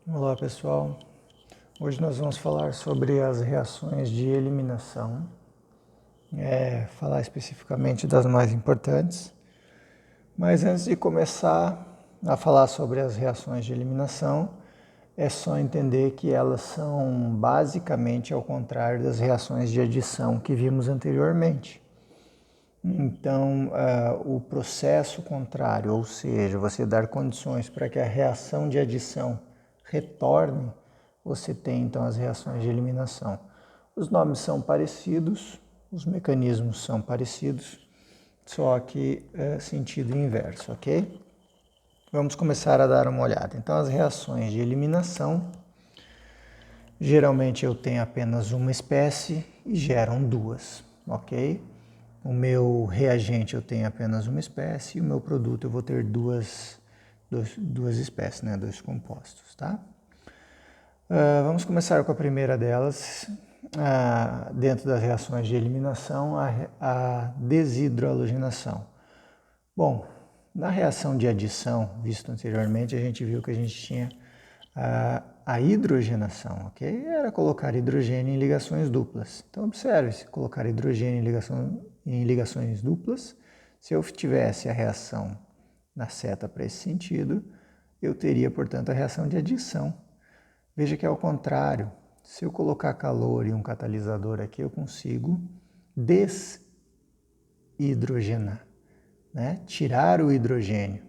Olá pessoal, hoje nós vamos falar sobre as reações de eliminação, falar especificamente das mais importantes, mas antes de começar a falar sobre as reações de eliminação, é só entender que elas são basicamente ao contrário das reações de adição que vimos anteriormente. Então, o processo contrário, ou seja, você dar condições para que a reação de adição retorne, você tem então as reações de eliminação. Os nomes são parecidos, os mecanismos são parecidos, só que sentido inverso, ok? Vamos começar a dar uma olhada. Então, as reações de eliminação, geralmente eu tenho apenas uma espécie e geram duas, ok? O meu reagente eu tenho apenas uma espécie e o meu produto eu vou ter duas espécies, né? Dois compostos, tá? Vamos começar com a primeira delas, dentro das reações de eliminação, a desidrohalogenação. Bom, na reação de adição, visto anteriormente, a gente viu que a gente tinha a hidrogenação, ok? Era colocar hidrogênio em ligações duplas. Então, observe, se colocar hidrogênio em ligações duplas, se eu tivesse a reação na seta para esse sentido, eu teria, portanto, a reação de adição. Veja que é ao contrário. Se eu colocar calor e um catalisador aqui, eu consigo deshidrogenar, né? Tirar o hidrogênio.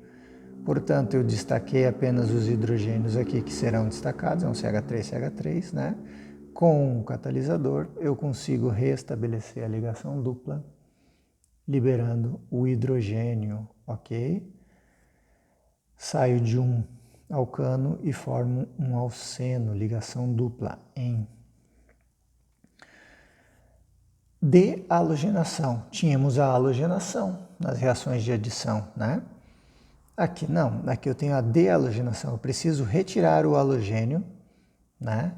Portanto, eu destaquei apenas os hidrogênios aqui que serão destacados, é um CH3, CH3, né? Com o catalisador, eu consigo restabelecer a ligação dupla, liberando o hidrogênio, ok? Saio de um alcano e formo um alceno, ligação dupla em dehalogenação. Tínhamos a halogenação nas reações de adição, né? Aqui não, aqui eu tenho a dehalogenação. Eu preciso retirar o halogênio, né,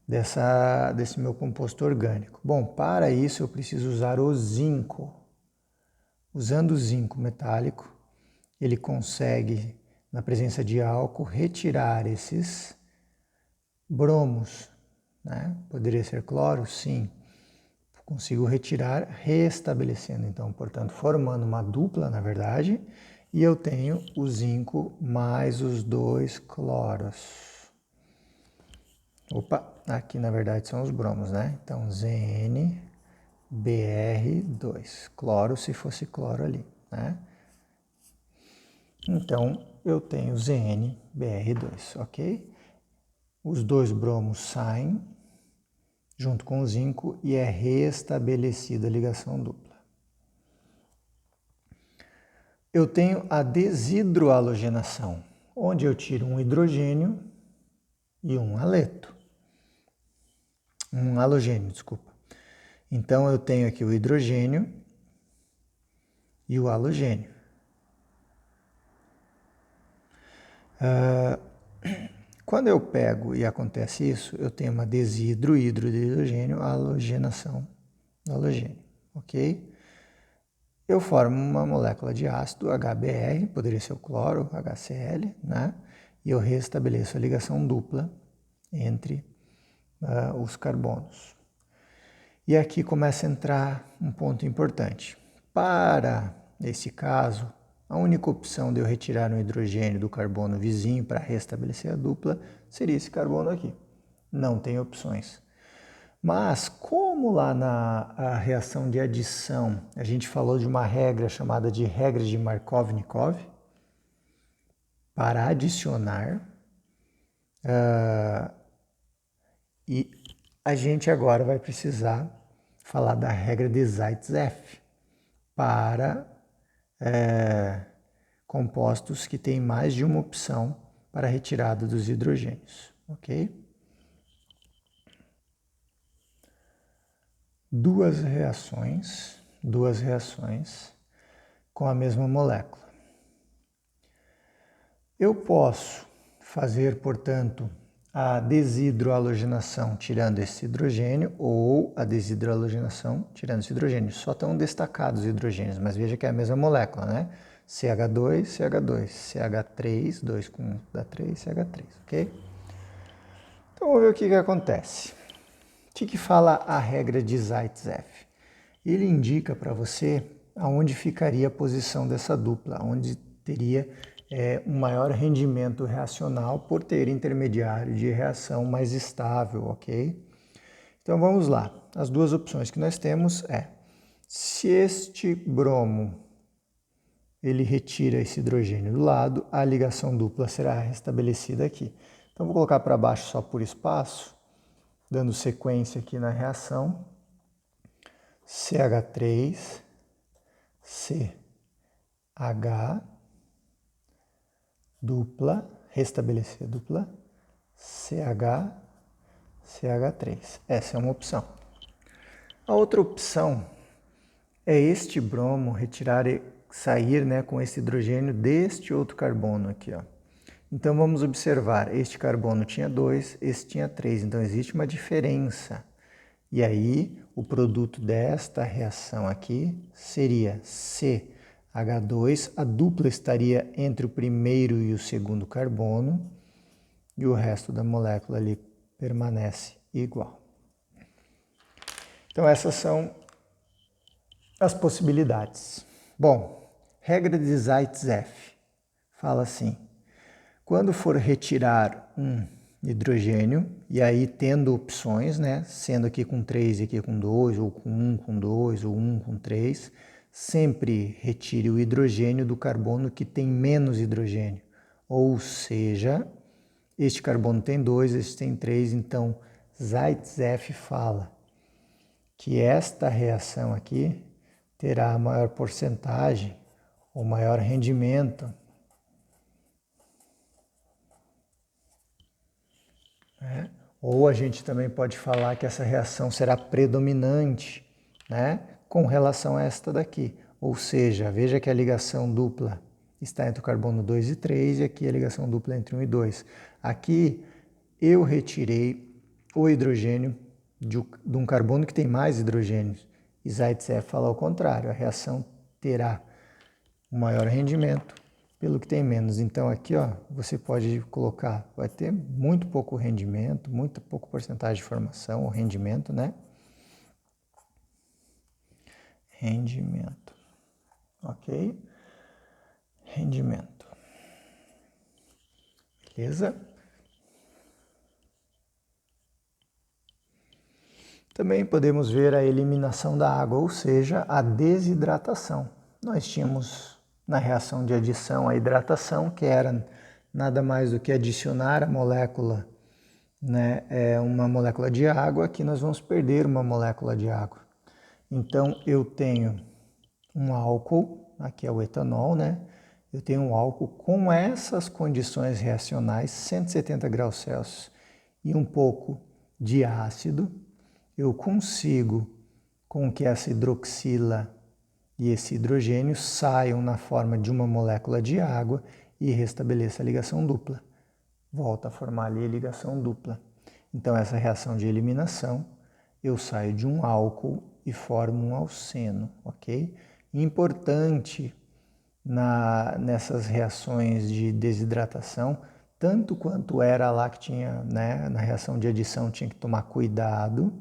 desse meu composto orgânico. Bom, para isso eu preciso usar o zinco. Usando o zinco metálico, ele consegue, na presença de álcool, retirar esses bromos, né? Poderia ser cloro? Sim. Consigo retirar, restabelecendo, então, portanto, formando uma dupla, na verdade, e eu tenho o zinco mais os dois cloros. Opa, aqui na verdade são os bromos, né? Então, ZnBr2, cloro se fosse cloro ali, né? Então, eu tenho ZnBr2, ok? Os dois bromos saem junto com o zinco e é restabelecida a ligação dupla. Eu tenho a desidrohalogenação, onde eu tiro um hidrogênio e um haleto. Um halogênio, desculpa. Então eu tenho aqui o hidrogênio e o halogênio. Quando eu pego e acontece isso, eu tenho uma hidro de hidrogênio, halogenação do halogênio, ok? Eu formo uma molécula de ácido, HBr, poderia ser o cloro, HCl, né? E eu restabeleço a ligação dupla entre os carbonos. E aqui começa a entrar um ponto importante. Para esse caso, a única opção de eu retirar um hidrogênio do carbono vizinho para restabelecer a dupla seria esse carbono aqui. Não tem opções. Mas como lá na reação de adição a gente falou de uma regra chamada de regra de Markovnikov, para adicionar, e a gente agora vai precisar falar da regra de Zaitsev para compostos que têm mais de uma opção para a retirada dos hidrogênios, ok? Duas reações com a mesma molécula. Eu posso fazer, portanto, a desidrohalogenação tirando esse hidrogênio ou a desidrohalogenação tirando esse hidrogênio. Só estão destacados os hidrogênios, mas veja que é a mesma molécula, né? CH2, CH2, CH3, 2 com dá 3, CH3, ok? Então vamos ver o que acontece. O que fala a regra de Zaitsev? Ele indica para você aonde ficaria a posição dessa dupla, onde teria um maior rendimento reacional por ter intermediário de reação mais estável, ok? Então vamos lá. As duas opções que nós temos se este bromo ele retira esse hidrogênio do lado, a ligação dupla será restabelecida aqui. Então vou colocar para baixo só por espaço, dando sequência aqui na reação. CH3, CH, dupla, restabelecer dupla, CH, CH3. Essa é uma opção. A outra opção é este bromo retirar e sair, né, com esse hidrogênio deste outro carbono aqui, ó. Então vamos observar, este carbono tinha 2, esse tinha 3, então existe uma diferença. E aí o produto desta reação aqui seria CH2, a dupla estaria entre o primeiro e o segundo carbono, e o resto da molécula ali permanece igual. Então essas são as possibilidades. Bom, regra de Zaitsev fala assim: quando for retirar um hidrogênio, e aí tendo opções, né, sendo aqui com 3 e aqui com 2, ou com 1 com 2, ou 1 com 3, sempre retire o hidrogênio do carbono que tem menos hidrogênio. Ou seja, este carbono tem 2, este tem 3, então Zaitsev fala que esta reação aqui terá a maior porcentagem, ou maior rendimento, né? Ou a gente também pode falar que essa reação será predominante, né, com relação a esta daqui. Ou seja, veja que a ligação dupla está entre o carbono 2 e 3 e aqui a ligação dupla entre 1 e 2. Aqui eu retirei o hidrogênio de um carbono que tem mais hidrogênios. E Zaitsev fala ao contrário, a reação terá um maior rendimento pelo que tem menos. Então aqui, ó, você pode colocar, vai ter muito pouco rendimento, muito pouco porcentagem de formação, o rendimento, né? Rendimento, ok? Rendimento, beleza? Também podemos ver a eliminação da água, ou seja, a desidratação. Nós tínhamos na reação de adição a hidratação, que era nada mais do que adicionar a molécula, né, uma molécula de água. Aqui nós vamos perder uma molécula de água. Então eu tenho um álcool, aqui é o etanol, né? Eu tenho um álcool com essas condições reacionais, 170 graus Celsius e um pouco de ácido. Eu consigo com que essa hidroxila e esse hidrogênio saiam na forma de uma molécula de água e restabeleça a ligação dupla. Volta a formar ali a ligação dupla. Então essa reação de eliminação, eu saio de um álcool e formo um alceno, ok? Importante nessas reações de desidratação, tanto quanto era lá que tinha, né, na reação de adição tinha que tomar cuidado,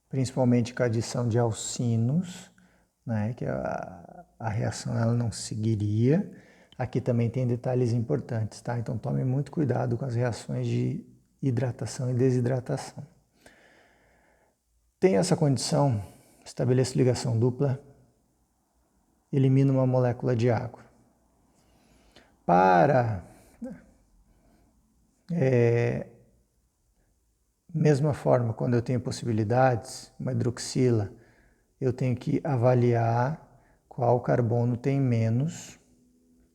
principalmente com a adição de alcinos, né, que a reação ela não seguiria. Aqui também tem detalhes importantes, tá? Então tome muito cuidado com as reações de hidratação e desidratação. Tem essa condição, estabeleço ligação dupla, elimino uma molécula de água. Para mesma forma, quando eu tenho possibilidades, uma hidroxila, eu tenho que avaliar qual carbono tem menos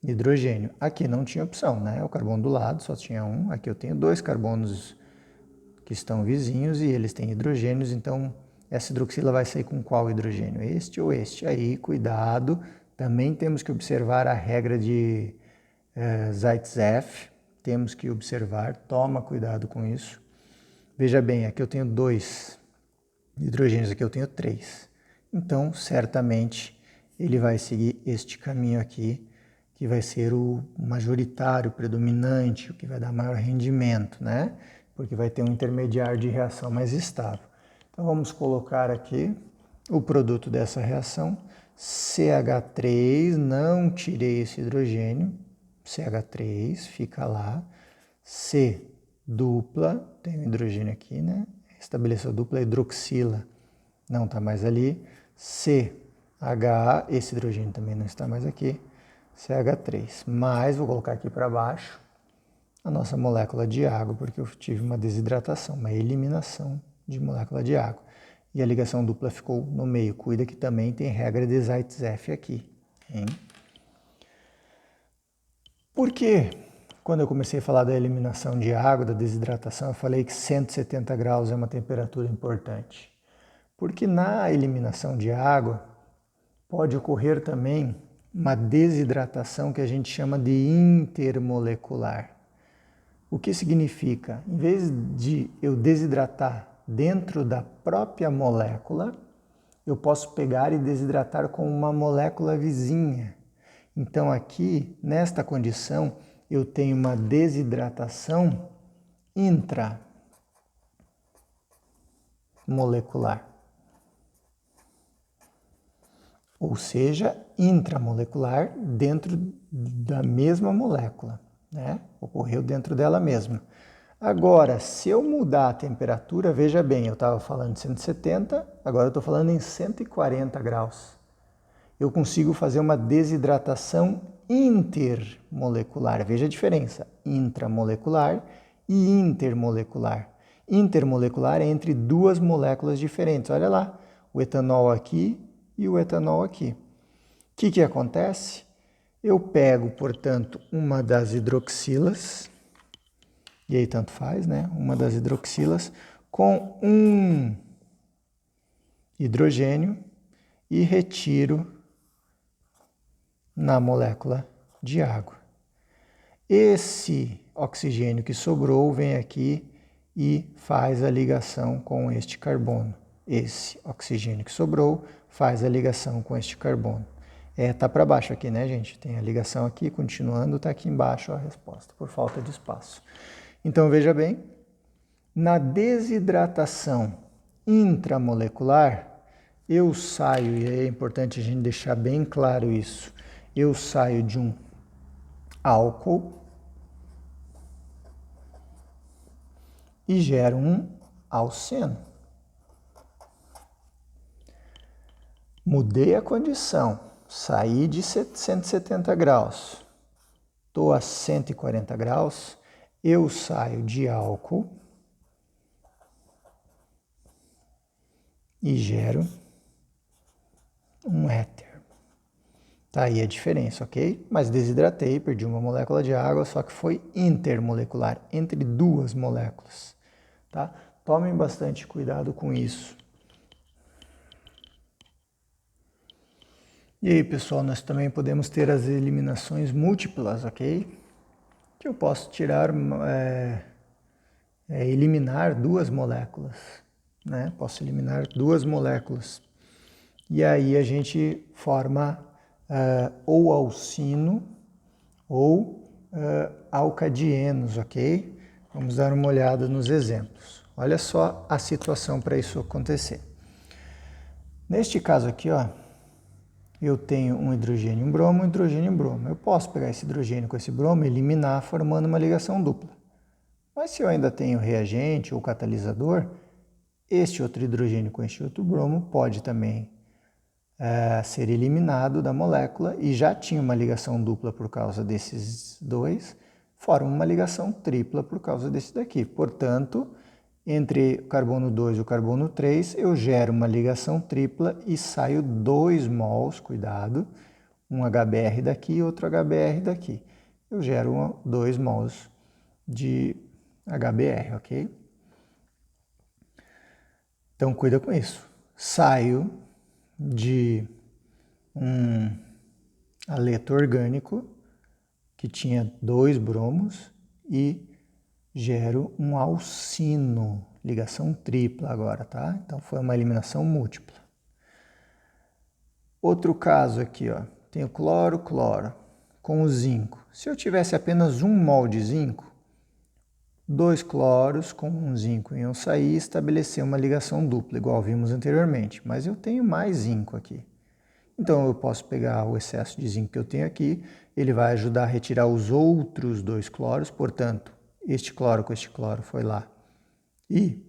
hidrogênio. Aqui não tinha opção, né? O carbono do lado só tinha um. Aqui eu tenho 2 carbonos que estão vizinhos e eles têm hidrogênios, então essa hidroxila vai sair com qual hidrogênio? Este ou este? Aí, cuidado, também temos que observar a regra de Zaitsev, temos que observar, toma cuidado com isso. Veja bem, aqui eu tenho 2 hidrogênios, aqui eu tenho 3. Então, certamente, ele vai seguir este caminho aqui, que vai ser o majoritário, predominante, o que vai dar maior rendimento, né? Porque vai ter um intermediário de reação mais estável. Então vamos colocar aqui o produto dessa reação, CH3, não tirei esse hidrogênio, CH3 fica lá, C dupla, tem um hidrogênio aqui, né? Estabeleceu dupla hidroxila, não está mais ali, CH, esse hidrogênio também não está mais aqui, CH3, mas vou colocar aqui para baixo a nossa molécula de água, porque eu tive uma desidratação, uma eliminação de molécula de água. E a ligação dupla ficou no meio. Cuida que também tem regra de Zaitsev aqui. Hein? Por que, quando eu comecei a falar da eliminação de água, da desidratação, eu falei que 170 graus é uma temperatura importante? Porque na eliminação de água pode ocorrer também uma desidratação que a gente chama de intermolecular. O que significa? Em vez de eu desidratar dentro da própria molécula, eu posso pegar e desidratar com uma molécula vizinha. Então aqui, nesta condição, eu tenho uma desidratação intramolecular. Ou seja, intramolecular dentro da mesma molécula, né? Ocorreu dentro dela mesma. Agora, se eu mudar a temperatura, veja bem, eu estava falando de 170, agora eu estou falando em 140 graus. Eu consigo fazer uma desidratação intermolecular. Veja a diferença, intramolecular e intermolecular. Intermolecular é entre duas moléculas diferentes. Olha lá, o etanol aqui e o etanol aqui. O que acontece? Eu pego, portanto, uma das hidroxilas, e aí tanto faz, né? Uma das hidroxilas com um hidrogênio e retiro na molécula de água. Esse oxigênio que sobrou vem aqui e faz a ligação com este carbono. Esse oxigênio que sobrou faz a ligação com este carbono. Tá para baixo aqui, né, gente? Tem a ligação aqui, continuando, tá aqui embaixo a resposta, por falta de espaço. Então, veja bem, na desidratação intramolecular, eu saio, e é importante a gente deixar bem claro isso, eu saio de um álcool e gero um alceno. Mudei a condição, saí de 170 graus, estou a 140 graus, eu saio de álcool e gero um éter. Tá aí a diferença, ok? Mas desidratei, perdi uma molécula de água, só que foi intermolecular, entre duas moléculas, tá? Tomem bastante cuidado com isso. E aí, pessoal, nós também podemos ter as eliminações múltiplas, ok? Que eu posso tirar, eliminar duas moléculas, né? Posso eliminar duas moléculas. E aí a gente forma ou alcino ou alcadienos, ok? Vamos dar uma olhada nos exemplos. Olha só a situação para isso acontecer. Neste caso aqui, ó, eu tenho um hidrogênio e um bromo, um hidrogênio e um bromo. Eu posso pegar esse hidrogênio com esse bromo e eliminar formando uma ligação dupla. Mas se eu ainda tenho reagente ou catalisador, este outro hidrogênio com este outro bromo pode também ser eliminado da molécula e já tinha uma ligação dupla por causa desses dois, forma uma ligação tripla por causa desse daqui. Portanto, entre o carbono 2 e o carbono 3, eu gero uma ligação tripla e saio 2 mols, cuidado, um HBr daqui e outro HBr daqui. Eu gero 2 mols de HBr, ok? Então, cuida com isso. Saio de um haleto orgânico que tinha 2 bromos e gero um alcino, ligação tripla agora, tá? Então foi uma eliminação múltipla. Outro caso aqui, ó, tenho cloro, cloro. com o zinco. Se eu tivesse apenas 1 mol de zinco, 2 cloros com um zinco iam sair e estabelecer uma ligação dupla, igual vimos anteriormente. Mas eu tenho mais zinco aqui. Então eu posso pegar o excesso de zinco que eu tenho aqui, ele vai ajudar a retirar os outros 2 cloros, portanto, este cloro com este cloro foi lá e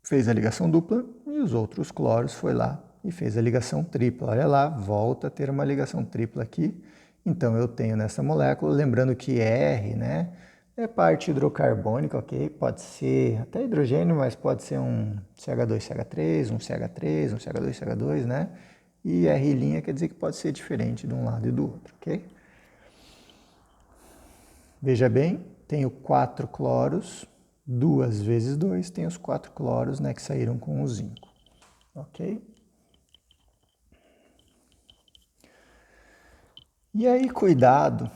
fez a ligação dupla, e os outros cloros foi lá e fez a ligação tripla. Olha lá, volta a ter uma ligação tripla aqui. Então eu tenho nessa molécula, lembrando que R, né, é parte hidrocarbônica, ok? Pode ser até hidrogênio, mas pode ser um CH2CH3, um CH3, um CH2CH2, né? E R' quer dizer que pode ser diferente de um lado e do outro, ok? Veja bem, tenho 4 cloros, 2 vezes 2, tem os 4 cloros, né, que saíram com o zinco, ok? E aí, cuidado,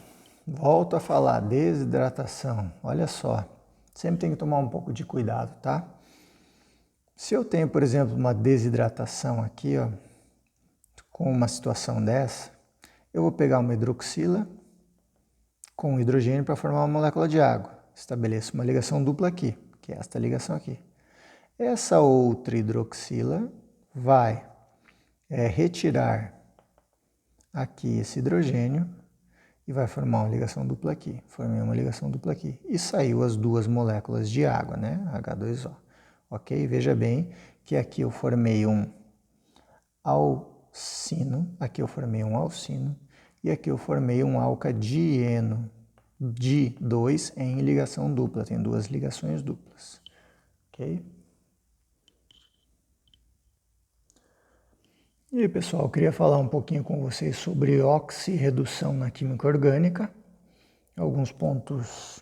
volto a falar, desidratação, olha só, sempre tem que tomar um pouco de cuidado, tá? Se eu tenho, por exemplo, uma desidratação aqui, ó, com uma situação dessa, eu vou pegar uma hidroxila com hidrogênio para formar uma molécula de água. Estabeleço uma ligação dupla aqui, que é esta ligação aqui. Essa outra hidroxila vai retirar aqui esse hidrogênio e vai formar uma ligação dupla aqui. Formei uma ligação dupla aqui. E saiu as 2 moléculas de água, né? H2O. Ok? Veja bem que aqui eu formei um alcino, aqui eu formei um alcino, e aqui eu formei um alcadieno de 2 em ligação dupla, tem 2 ligações duplas, ok? E aí, pessoal, eu queria falar um pouquinho com vocês sobre oxirredução na química orgânica. Alguns pontos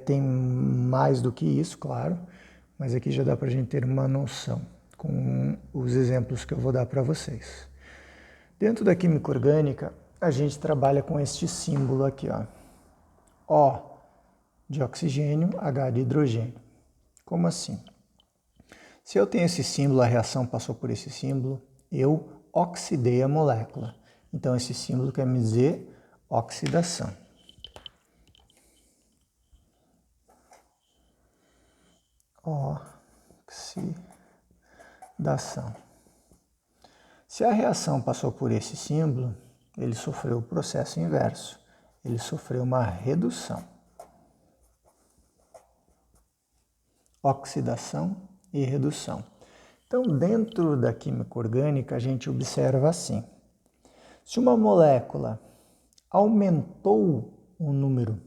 tem mais do que isso, claro, mas aqui já dá para a gente ter uma noção com os exemplos que eu vou dar para vocês. Dentro da química orgânica, a gente trabalha com este símbolo aqui, ó. O de oxigênio, H de hidrogênio. Como assim? Se eu tenho esse símbolo, a reação passou por esse símbolo, eu oxidei a molécula. Então esse símbolo quer me dizer oxidação. Oxidação. Se a reação passou por esse símbolo, ele sofreu o processo inverso. Ele sofreu uma redução. Oxidação e redução. Então, dentro da química orgânica, a gente observa assim. Se uma molécula aumentou o número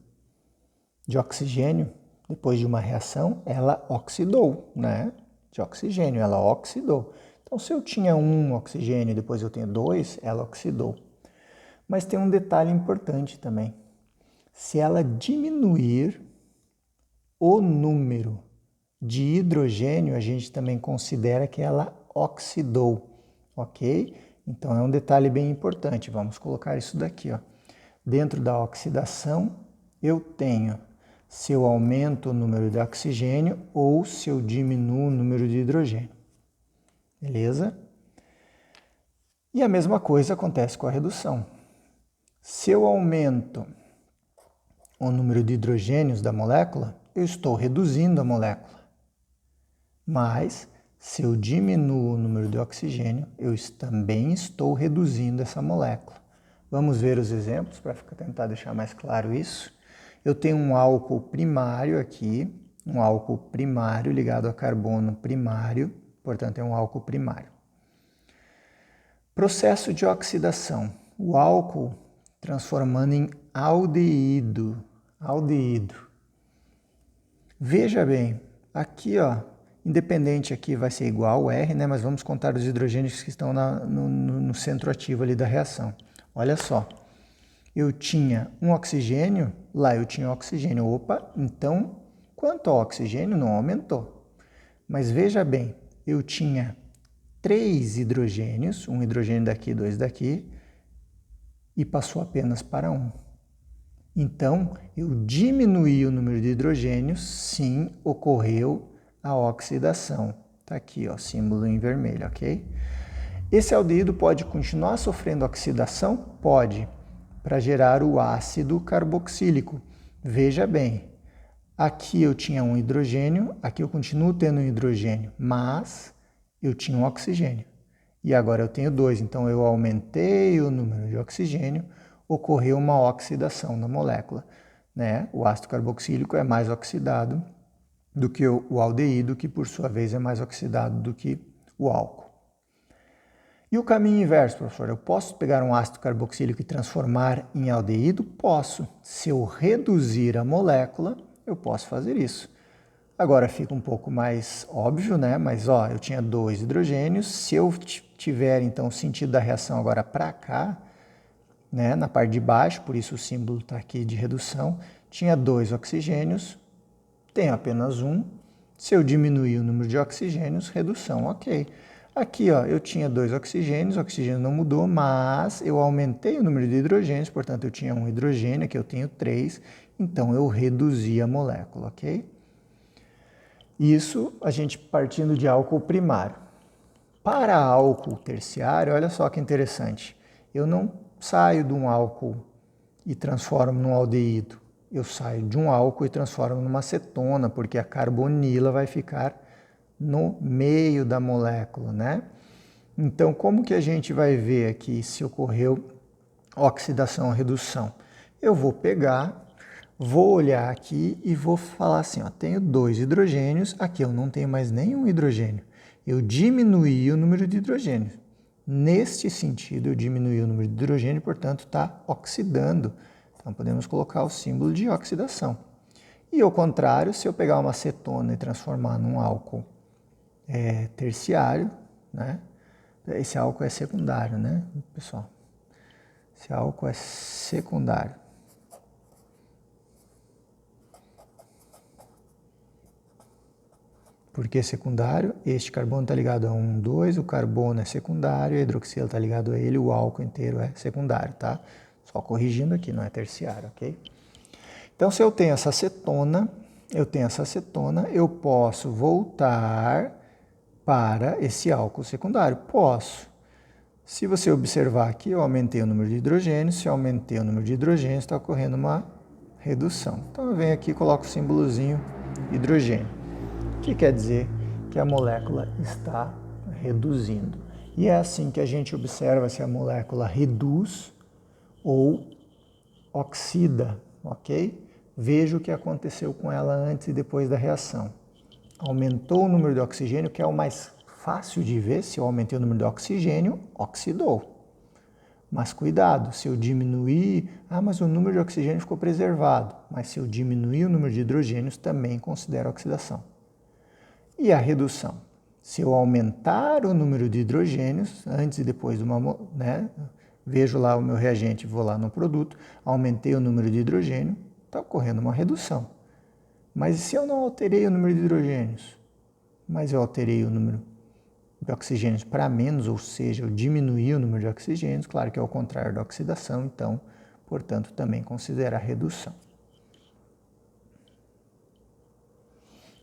de oxigênio, depois de uma reação, ela oxidou, né? De oxigênio, ela oxidou. Então, se eu tinha 1 oxigênio e depois eu tenho 2, ela oxidou. Mas tem um detalhe importante também. Se ela diminuir o número de hidrogênio, a gente também considera que ela oxidou, ok? Então é um detalhe bem importante, vamos colocar isso daqui, ó. Dentro da oxidação, eu tenho se eu aumento o número de oxigênio ou se eu diminuo o número de hidrogênio, beleza? E a mesma coisa acontece com a redução. Se eu aumento o número de hidrogênios da molécula, eu estou reduzindo a molécula. Mas, se eu diminuo o número de oxigênio, eu também estou reduzindo essa molécula. Vamos ver os exemplos para tentar deixar mais claro isso. Eu tenho um álcool primário aqui, um álcool primário ligado a carbono primário, portanto é um álcool primário. Processo de oxidação. O álcool transformando em aldeído. Veja bem, aqui ó, independente aqui vai ser igual R, né? Mas vamos contar os hidrogênios que estão no centro ativo ali da reação. Olha só, eu tinha um oxigênio, lá eu tinha oxigênio. Opa, então quanto ao oxigênio não aumentou. Mas veja bem, eu tinha 3 hidrogênios, um hidrogênio daqui, 2 daqui, e passou apenas para 1. Então, eu diminuí o número de hidrogênios, sim, ocorreu a oxidação. Está aqui, ó, símbolo em vermelho, ok? Esse aldeído pode continuar sofrendo oxidação? Pode, para gerar o ácido carboxílico. Veja bem, aqui eu tinha um hidrogênio, aqui eu continuo tendo um hidrogênio, mas eu tinha um oxigênio. E agora eu tenho 2, então eu aumentei o número de oxigênio, ocorreu uma oxidação na molécula, né? O ácido carboxílico é mais oxidado do que o aldeído, que por sua vez é mais oxidado do que o álcool. E o caminho inverso, professor? Eu posso pegar um ácido carboxílico e transformar em aldeído? Posso. Se eu reduzir a molécula, eu posso fazer isso. Agora fica um pouco mais óbvio, né? Mas ó, eu tinha 2 hidrogênios. Se eu tiver então o sentido da reação agora para cá, né, na parte de baixo, por isso o símbolo está aqui de redução, tinha 2 oxigênios, tenho apenas 1. Se eu diminuir o número de oxigênios, redução, ok. Aqui ó, eu tinha 2 oxigênios, o oxigênio não mudou, mas eu aumentei o número de hidrogênios, portanto eu tinha 1 hidrogênio, aqui eu tenho 3, então eu reduzi a molécula, ok? Isso a gente partindo de álcool primário. Para álcool terciário, olha só que interessante, eu não saio de um álcool e transformo num aldeído. Eu saio de um álcool e transformo numa acetona, porque a carbonila vai ficar no meio da molécula, né? Então, como que a gente vai ver aqui se ocorreu oxidação ou redução? Eu vou pegar, vou olhar aqui e vou falar assim, ó, tenho 2 hidrogênios, aqui eu não tenho mais nenhum hidrogênio. Eu diminuí o número de hidrogênios. Neste sentido, eu diminuí o número de hidrogênio, portanto, está oxidando. Então, podemos colocar o símbolo de oxidação. E ao contrário, se eu pegar uma acetona e transformar num álcool terciário, né? Esse álcool é secundário, né, pessoal? Esse álcool é secundário. Por que secundário? Este carbono está ligado a 1, 2, o carbono é secundário, a hidroxila está ligado a ele, o álcool inteiro é secundário, tá? Só corrigindo aqui, não é terciário, ok? Então, se eu tenho essa acetona, eu posso voltar para esse álcool secundário? Posso. Se você observar aqui, eu aumentei o número de hidrogênios, se eu aumentei o número de hidrogênios, está ocorrendo uma redução. Então, eu venho aqui e coloco o símbolozinho hidrogênio, que quer dizer que a molécula está reduzindo. E é assim que a gente observa se a molécula reduz ou oxida, ok? Veja o que aconteceu com ela antes e depois da reação. Aumentou o número de oxigênio, que é o mais fácil de ver. Se eu aumentei o número de oxigênio, oxidou. Mas cuidado, se eu diminuir, mas o número de oxigênio ficou preservado. Mas se eu diminuir o número de hidrogênios, também considero oxidação. E a redução? Se eu aumentar o número de hidrogênios, antes e depois de uma, né, vejo lá o meu reagente, vou lá no produto, aumentei o número de hidrogênio, está ocorrendo uma redução. Mas se eu não alterei o número de hidrogênios, mas eu alterei o número de oxigênios para menos, ou seja, eu diminuí o número de oxigênios, claro que é o contrário da oxidação, então, portanto, também considera a redução.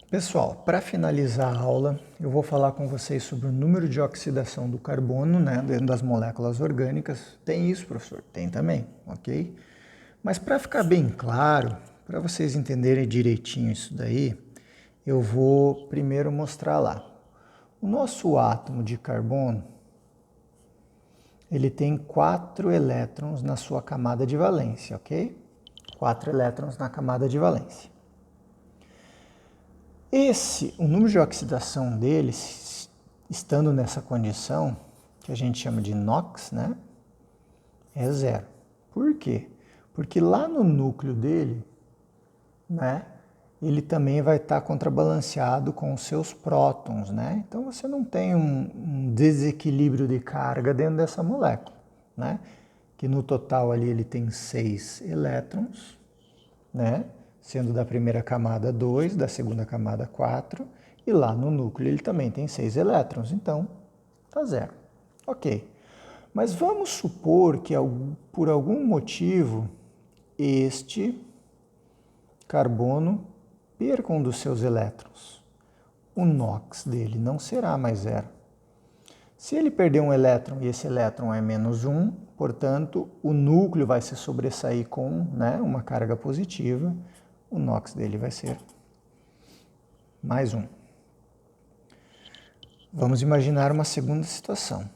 Pessoal, para finalizar a aula, eu vou falar com vocês sobre o número de oxidação do carbono, né, dentro das moléculas orgânicas. Tem isso, professor? Tem também, ok? Mas para ficar bem claro, para vocês entenderem direitinho isso daí, eu vou primeiro mostrar lá. O nosso átomo de carbono, ele tem 4 elétrons na sua camada de valência, ok? 4 elétrons na camada de valência. O número de oxidação dele, estando nessa condição, que a gente chama de NOx, né, é 0. Por quê? Porque lá no núcleo dele, né, ele também vai estar contrabalanceado com os seus prótons, né? Então você não tem um desequilíbrio de carga dentro dessa molécula, né? Que no total ali ele tem 6 elétrons, né? Sendo da primeira camada 2, da segunda camada 4, e lá no núcleo ele também tem 6 elétrons, então tá 0. Ok. Mas vamos supor que por algum motivo este carbono perca um dos seus elétrons. O NOx dele não será mais 0. Se ele perder um elétron e esse elétron é -1, portanto, o núcleo vai se sobressair com, né, uma carga positiva, o NOx dele vai ser +1. Vamos imaginar uma segunda situação.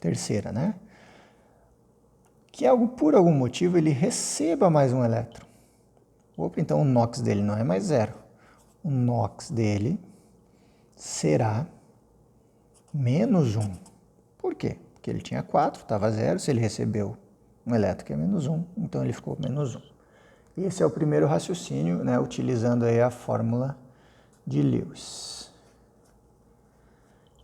Terceira, né? Que por algum motivo ele receba mais um elétron. Opa, então o NOx dele não é mais 0. O NOx dele será -1. Por quê? Porque ele tinha 4, estava 0. Se ele recebeu um elétron que é -1, então ele ficou -1. Esse é o primeiro raciocínio, né, utilizando aí a fórmula de Lewis.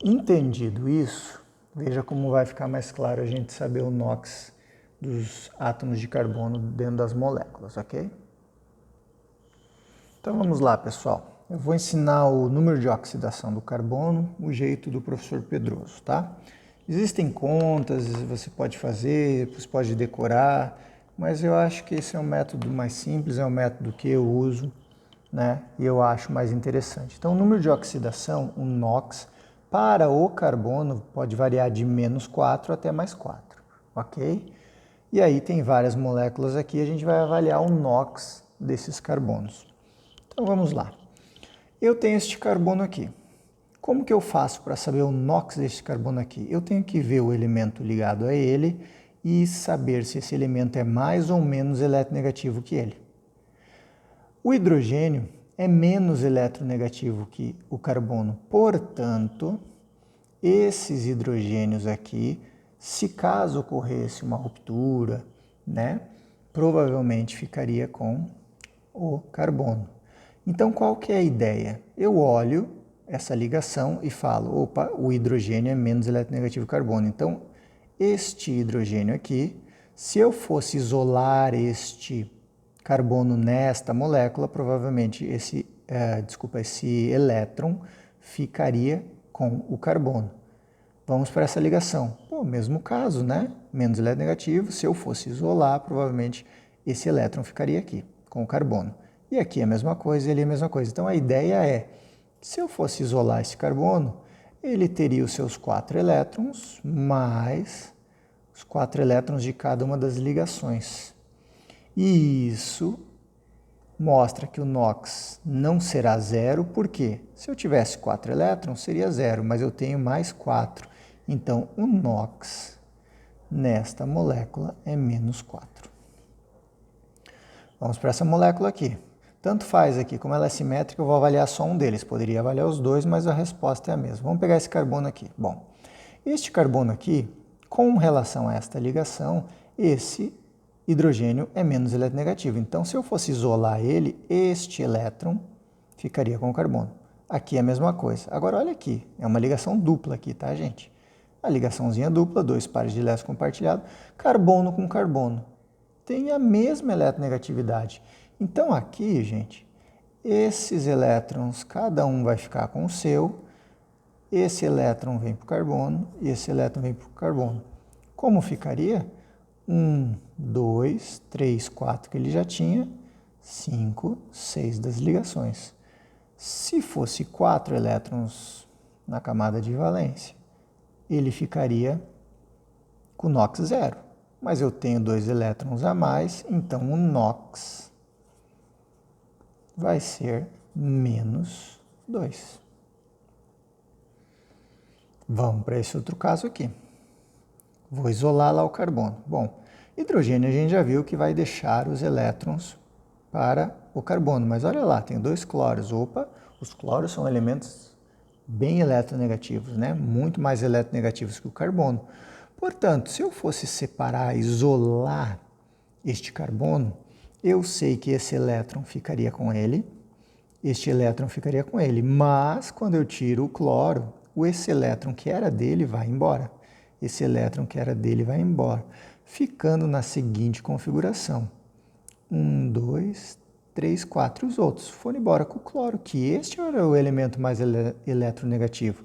Entendido isso, veja como vai ficar mais claro a gente saber o NOx dos átomos de carbono dentro das moléculas, ok? Então vamos lá, pessoal. Eu vou ensinar o número de oxidação do carbono, o jeito do professor Pedroso, tá? Existem contas, você pode fazer, você pode decorar, mas eu acho que esse é um método mais simples, é um método que eu uso, né? E eu acho mais interessante. Então, o número de oxidação, o NOx, para o carbono pode variar de -4 até +4, ok? E aí tem várias moléculas aqui, a gente vai avaliar o NOx desses carbonos. Então vamos lá. Eu tenho este carbono aqui. Como que eu faço para saber o NOx desse carbono aqui? Eu tenho que ver o elemento ligado a ele e saber se esse elemento é mais ou menos eletronegativo que ele. O hidrogênio é menos eletronegativo que o carbono, portanto, esses hidrogênios aqui, se caso ocorresse uma ruptura, né, provavelmente ficaria com o carbono. Então, qual que é a ideia? Eu olho essa ligação e falo, opa, o hidrogênio é menos eletronegativo que o carbono. Então, este hidrogênio aqui, se eu fosse isolar este carbono nesta molécula, provavelmente esse elétron ficaria com o carbono. Vamos para essa ligação. Pô, mesmo caso, né? Menos eletronegativo, se eu fosse isolar, provavelmente esse elétron ficaria aqui, com o carbono. E aqui é a mesma coisa e ali é a mesma coisa. Então a ideia é, se eu fosse isolar esse carbono, ele teria os seus 4 elétrons, mais os 4 elétrons de cada uma das ligações. E isso mostra que o NOx não será 0, porque se eu tivesse 4 elétrons, seria 0, mas eu tenho mais 4. Então, o NOx nesta molécula é -4. Vamos para essa molécula aqui. Tanto faz aqui, como ela é simétrica, eu vou avaliar só um deles. Poderia avaliar os dois, mas a resposta é a mesma. Vamos pegar esse carbono aqui. Bom, este carbono aqui, com relação a esta ligação, esse hidrogênio é menos eletronegativo. Então, se eu fosse isolar ele, este elétron ficaria com o carbono. Aqui é a mesma coisa. Agora, olha aqui, é uma ligação dupla aqui, tá, gente? A ligaçãozinha dupla, 2 pares de elétrons compartilhados, carbono com carbono. Tem a mesma eletronegatividade. Então, aqui, gente, esses elétrons, cada um vai ficar com o seu. Esse elétron vem para o carbono e esse elétron vem para o carbono. Como ficaria? 1, 2, 3, 4 que ele já tinha, 5, 6 das ligações. Se fosse 4 elétrons na camada de valência, ele ficaria com NOx 0. Mas eu tenho 2 elétrons a mais, então o NOx vai ser -2. Vamos para esse outro caso aqui. Vou isolar lá o carbono. Bom, hidrogênio a gente já viu que vai deixar os elétrons para o carbono, mas olha lá, tem 2 cloros. Opa, os cloros são elementos bem eletronegativos, né? Muito mais eletronegativos que o carbono. Portanto, se eu fosse separar, isolar este carbono, eu sei que esse elétron ficaria com ele, este elétron ficaria com ele, mas quando eu tiro o cloro, esse elétron que era dele vai embora. Esse elétron que era dele vai embora, ficando na seguinte configuração. 1, 2, 3, 4. Os outros foram embora com o cloro, que este era o elemento mais eletronegativo.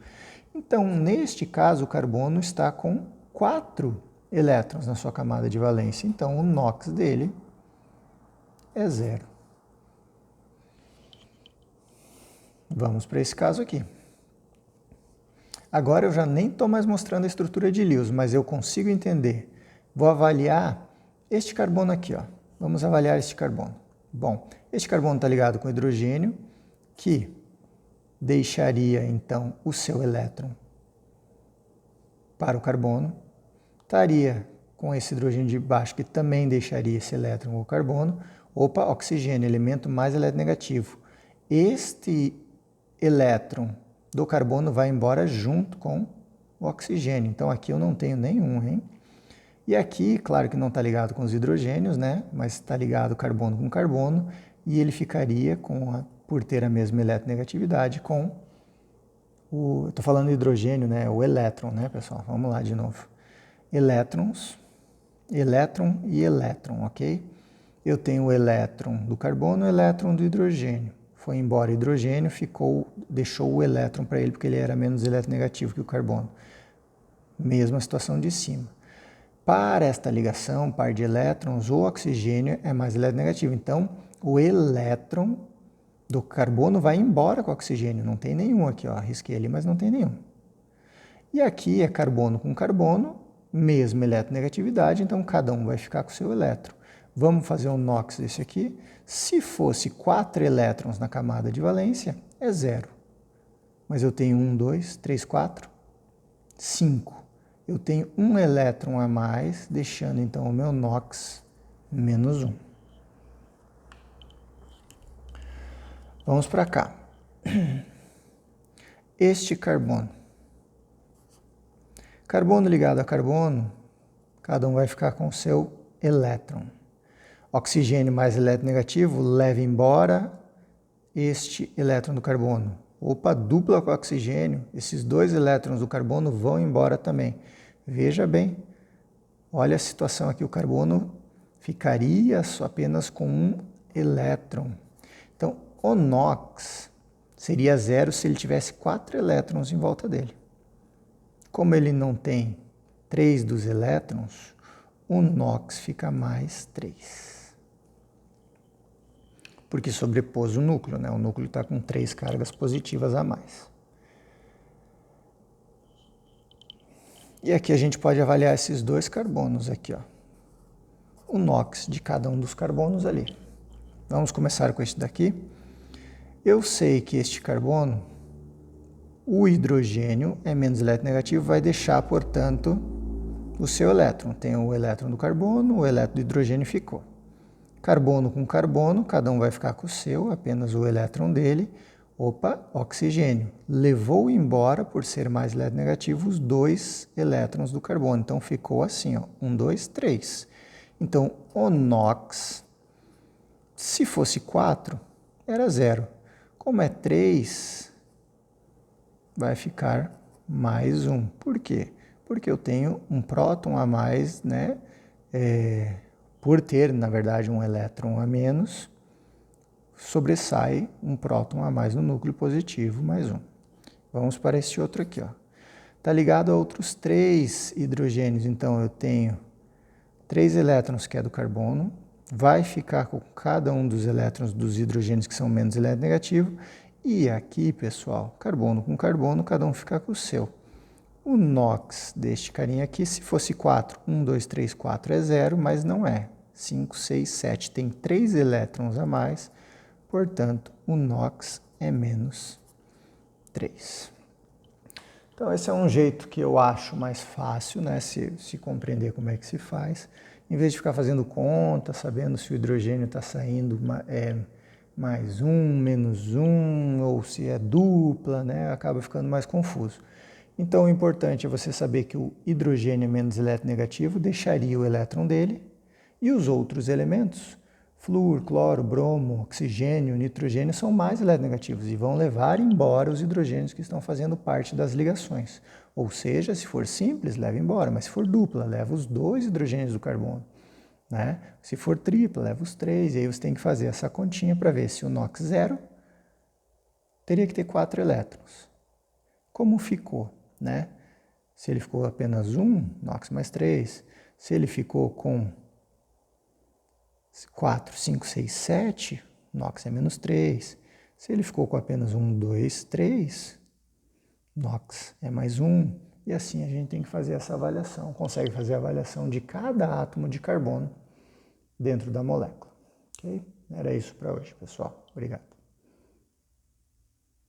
Então, neste caso, o carbono está com 4 elétrons na sua camada de valência. Então, o NOx dele é 0. Vamos para esse caso aqui. Agora eu já nem estou mais mostrando a estrutura de Lewis, mas eu consigo entender. Vou avaliar este carbono aqui, ó. Vamos avaliar este carbono. Bom, este carbono está ligado com hidrogênio, que deixaria então o seu elétron para o carbono. Estaria com esse hidrogênio de baixo, que também deixaria esse elétron com o carbono. Opa, oxigênio, elemento mais eletronegativo. Este elétron do carbono vai embora junto com o oxigênio. Então aqui eu não tenho nenhum, hein? E aqui, claro que não está ligado com os hidrogênios, né? Mas está ligado carbono com carbono, e ele ficaria por ter a mesma eletronegatividade com o... Estou falando de hidrogênio, né? O elétron, né, pessoal? Vamos lá de novo. Elétrons, elétron e elétron, ok? Eu tenho o elétron do carbono e o elétron do hidrogênio. Foi embora o hidrogênio, deixou o elétron para ele, porque ele era menos eletronegativo que o carbono. Mesma situação de cima. Para esta ligação, par de elétrons, o oxigênio é mais eletronegativo. Então, o elétron do carbono vai embora com o oxigênio. Não tem nenhum aqui, ó. Risquei ali, mas não tem nenhum. E aqui é carbono com carbono, mesma eletronegatividade, então cada um vai ficar com o seu elétron. Vamos fazer um NOx desse aqui. Se fosse 4 elétrons na camada de valência, é 0. Mas eu tenho 1, 2, 3, 4, 5. Eu tenho um elétron a mais, deixando então o meu NOx menos 1. Vamos para cá. Este carbono. Carbono ligado a carbono, cada um vai ficar com o seu elétron. Oxigênio mais eletronegativo leva embora este elétron do carbono. Opa, dupla com oxigênio, esses 2 elétrons do carbono vão embora também. Veja bem, olha a situação aqui, o carbono ficaria apenas com um elétron. Então, o NOx seria 0 se ele tivesse 4 elétrons em volta dele. Como ele não tem 3 dos elétrons, o NOx fica mais 3. Porque sobrepôs o núcleo, né? O núcleo está com 3 cargas positivas a mais. E aqui a gente pode avaliar esses 2 carbonos aqui, ó. O NOx de cada um dos carbonos ali. Vamos começar com este daqui. Eu sei que este carbono, o hidrogênio é menos eletronegativo, vai deixar, portanto, o seu elétron. Tem o elétron do carbono, o elétron do hidrogênio ficou. Carbono com carbono, cada um vai ficar com o seu, apenas o elétron dele. Opa, oxigênio. Levou embora, por ser mais eletronegativo, os 2 elétrons do carbono. Então ficou assim, ó, 1, 2, 3. Então, o NOx, se fosse 4, era 0. Como é 3, vai ficar mais 1. Por quê? Porque eu tenho um próton a mais, né? Por ter, na verdade, um elétron a menos, sobressai um próton a mais no núcleo positivo, mais 1. Vamos para este outro aqui, ó. Está ligado a outros 3 hidrogênios, então eu tenho 3 elétrons que é do carbono, vai ficar com cada um dos elétrons dos hidrogênios que são menos eletronegativo, e aqui, pessoal, carbono com carbono, cada um fica com o seu. O NOx deste carinha aqui, se fosse 4, 1, 2, 3, 4 é 0, mas não é. 5, 6, 7 tem 3 elétrons a mais, portanto, o NOx é menos 3. Então, esse é um jeito que eu acho mais fácil, né, se compreender como é que se faz, em vez de ficar fazendo conta, sabendo se o hidrogênio está saindo mais 1, menos 1, ou se é dupla, né, acaba ficando mais confuso. Então, o importante é você saber que o hidrogênio é menos eletronegativo, deixaria o elétron dele, e os outros elementos, flúor, cloro, bromo, oxigênio, nitrogênio, são mais eletronegativos e vão levar embora os hidrogênios que estão fazendo parte das ligações. Ou seja, se for simples, leva embora, mas se for dupla, leva os 2 hidrogênios do carbono. Né? Se for tripla, leva os 3, e aí você tem que fazer essa continha para ver se o NOx 0 teria que ter 4 elétrons. Como ficou? Né? Se ele ficou apenas 1, NOx mais 3. Se ele ficou com 4, 5, 6, 7, NOx é menos 3. Se ele ficou com apenas 1, 2, 3, NOx é mais 1, e assim a gente tem que fazer essa avaliação, consegue fazer a avaliação de cada átomo de carbono dentro da molécula. Ok? Era isso para hoje, pessoal. Obrigado.